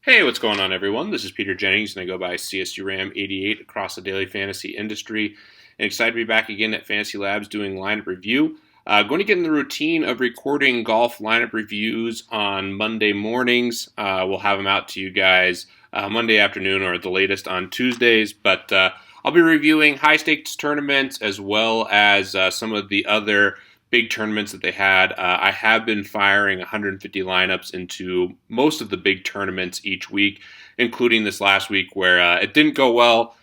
Hey, what's going on, everyone? This is Peter Jennings, and I go by CSURAM88 across the daily fantasy industry. And excited to be back again at Fantasy Labs doing lineup review. Going to get in the routine of recording golf lineup reviews on Monday mornings. We'll have them out to you guys Monday afternoon or at the latest on Tuesdays. But I'll be reviewing high stakes tournaments as well as some of the other big tournaments that they had. I have been firing 150 lineups into most of the big tournaments each week, including this last week where it didn't go well.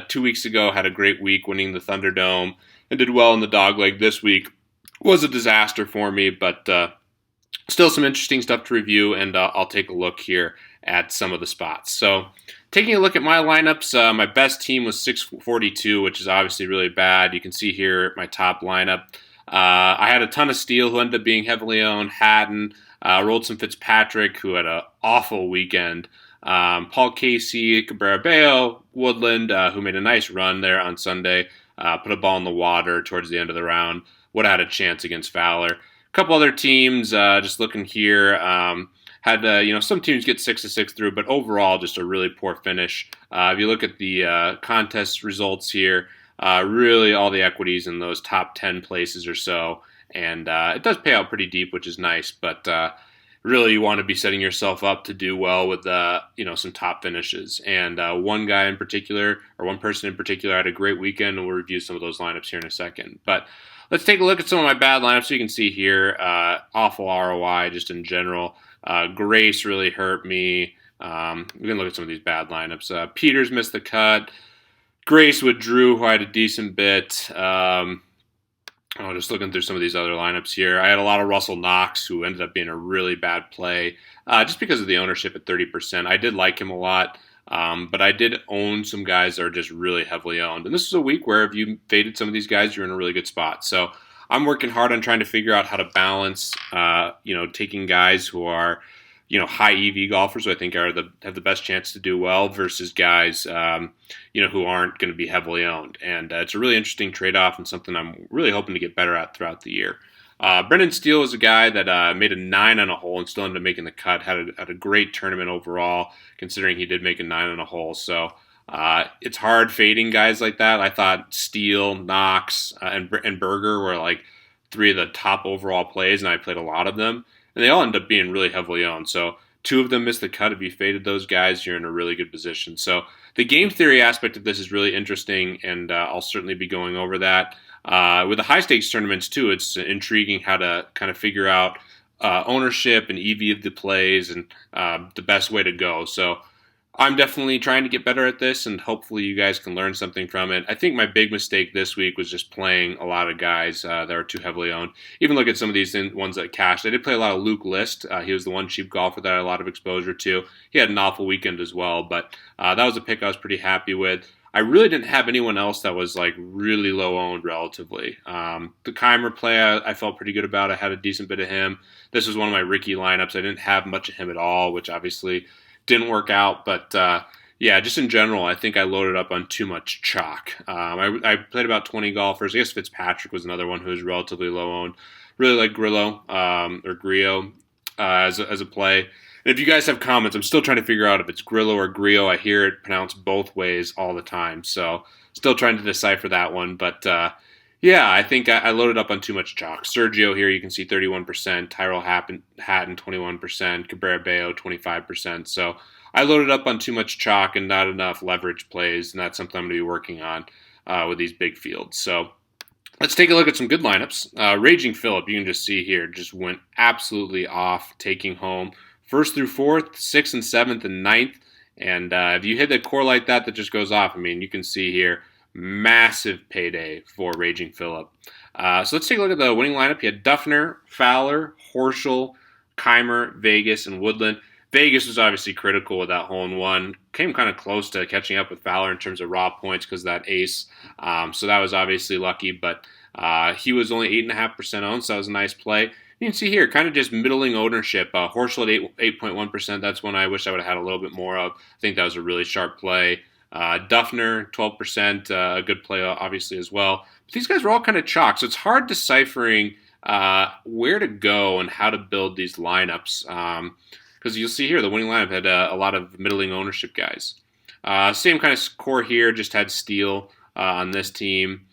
2 weeks ago, had a great week winning the Thunderdome and did well in the dogleg. This week was a disaster for me, but still some interesting stuff to review, and I'll take a look here at some of the spots. So taking a look at my lineups, my best team was 642, which is obviously really bad. You can see here my top lineup. I had a ton of Steele, who ended up being heavily owned. Hatton, rolled some Fitzpatrick, who had an awful weekend. Paul Casey, Cabrera-Bello, Woodland, who made a nice run there on Sunday, put a ball in the water towards the end of the round. Would have had a chance against Fowler. A couple other teams, just looking here, had some teams get 6-6 through, but overall just a really poor finish. If you look at the contest results here, really all the equities in those top 10 places or so, and it does pay out pretty deep, which is nice, but really you want to be setting yourself up to do well with some top finishes. And one person in particular had a great weekend, and we'll review some of those lineups here in a second. But let's take a look at some of my bad lineups. So you can see here, awful ROI just in general. Grace really hurt me. We can look at some of these bad lineups. Peters missed the cut. Grace with Drew, who I had a decent bit. Just looking through some of these other lineups here. I had a lot of Russell Knox, who ended up being a really bad play, just because of the ownership at 30%. I did like him a lot, but I did own some guys that are just really heavily owned. And this is a week where if you faded some of these guys, you're in a really good spot. So I'm working hard on trying to figure out how to balance, taking guys who are high EV golfers who I think have the best chance to do well versus guys, who aren't going to be heavily owned. And it's a really interesting trade-off and something I'm really hoping to get better at throughout the year. Brendan Steele is a guy that made a 9 on a hole and still ended up making the cut. Had a great tournament overall, considering he did make a 9 on a hole. So it's hard fading guys like that. I thought Steele, Knox, and Berger were like three of the top overall plays, and I played a lot of them. And they all end up being really heavily owned. So 2 of them missed the cut. If you faded those guys, you're in a really good position. So the game theory aspect of this is really interesting, and I'll certainly be going over that. With the high-stakes tournaments, too, it's intriguing how to kind of figure out ownership and EV of the plays and the best way to go. So I'm definitely trying to get better at this, and hopefully you guys can learn something from it. I think my big mistake this week was just playing a lot of guys that are too heavily owned. Even look at some of these ones that cashed. I did play a lot of Luke List. He was the one cheap golfer that I had a lot of exposure to. He had an awful weekend as well, but that was a pick I was pretty happy with. I really didn't have anyone else that was like really low owned relatively. The Keimer play I felt pretty good about. I had a decent bit of him. This was one of my Ricky lineups. I didn't have much of him at all, which obviously didn't work out, but just in general, I think I loaded up on too much chalk. I played about 20 golfers. I guess Fitzpatrick was another one who was relatively low owned. Really like Grillo or Grillo as a play. And if you guys have comments, I'm still trying to figure out if it's Grillo or Grillo. I hear it pronounced both ways all the time, so still trying to decipher that one. But I think I loaded up on too much chalk. Sergio here, you can see 31%. Tyrell Hatton, 21%. Cabrera-Bello, 25%. So I loaded up on too much chalk and not enough leverage plays, and that's something I'm going to be working on with these big fields. So let's take a look at some good lineups. Raging Phillip, you can just see here, just went absolutely off, taking home 1st through 4th, 6th and 7th and 9th. And if you hit a core like that just goes off, you can see here, massive payday for Raging Phillip. So let's take a look at the winning lineup. He had Duffner, Fowler, Horschel, Keimer, Vegas, and Woodland. Vegas was obviously critical with that hole-in-one. Came kind of close to catching up with Fowler in terms of raw points because of that ace. So that was obviously lucky, but he was only 8.5% owned, so that was a nice play. You can see here, kind of just middling ownership. Horschel at 8.1%, that's one I wish I would have had a little bit more of. I think that was a really sharp play. Duffner, 12%, a good play obviously as well. But these guys were all kind of chalk, so it's hard deciphering where to go and how to build these lineups. because you'll see here the winning lineup had a lot of middling ownership guys. Same kind of core here, just had Steele on this team.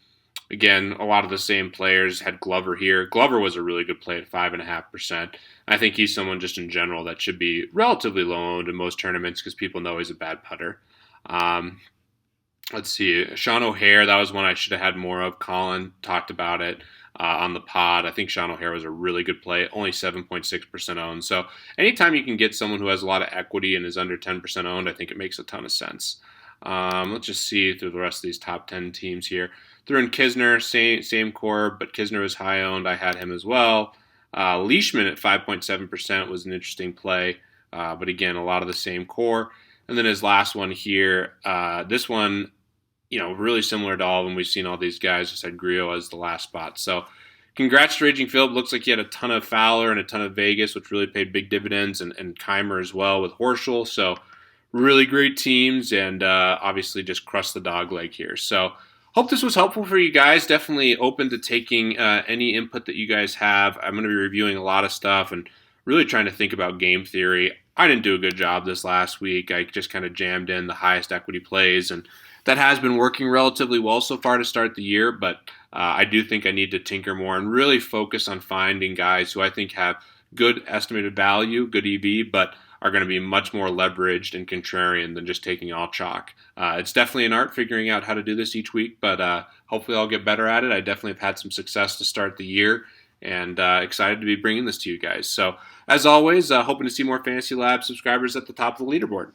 Again, a lot of the same players had Glover here. Glover was a really good play at 5.5%. I think he's someone just in general that should be relatively low owned in most tournaments because people know he's a bad putter. Let's see, Sean O'Hare, that was one I should have had more of. Colin talked about it on the pod. I think Sean O'Hare was a really good play, only 7.6% owned. So anytime you can get someone who has a lot of equity and is under 10% owned, I think it makes a ton of sense. Let's just see through the rest of these top 10 teams here. Threw in Kisner, same core, but Kisner was high owned. I had him as well. Leishman at 5.7% was an interesting play, but again, a lot of the same core. And then his last one here, this one, really similar to all of them. We've seen all these guys. Just had Grillo as the last spot. So congrats to Raging Philip. Looks like he had a ton of Fowler and a ton of Vegas, which really paid big dividends, and Keimer as well with Horschel. So really great teams, and obviously just crushed the dog leg here. So hope this was helpful for you guys. Definitely open to taking any input that you guys have. I'm going to be reviewing a lot of stuff and really trying to think about game theory. I didn't do a good job this last week. I just kind of jammed in the highest equity plays, and that has been working relatively well so far to start the year, but I do think I need to tinker more and really focus on finding guys who I think have good estimated value, good EV, but are going to be much more leveraged and contrarian than just taking all chalk. It's definitely an art figuring out how to do this each week, but hopefully I'll get better at it. I definitely have had some success to start the year, and excited to be bringing this to you guys. So as always, hoping to see more Fantasy Lab subscribers at the top of the leaderboard.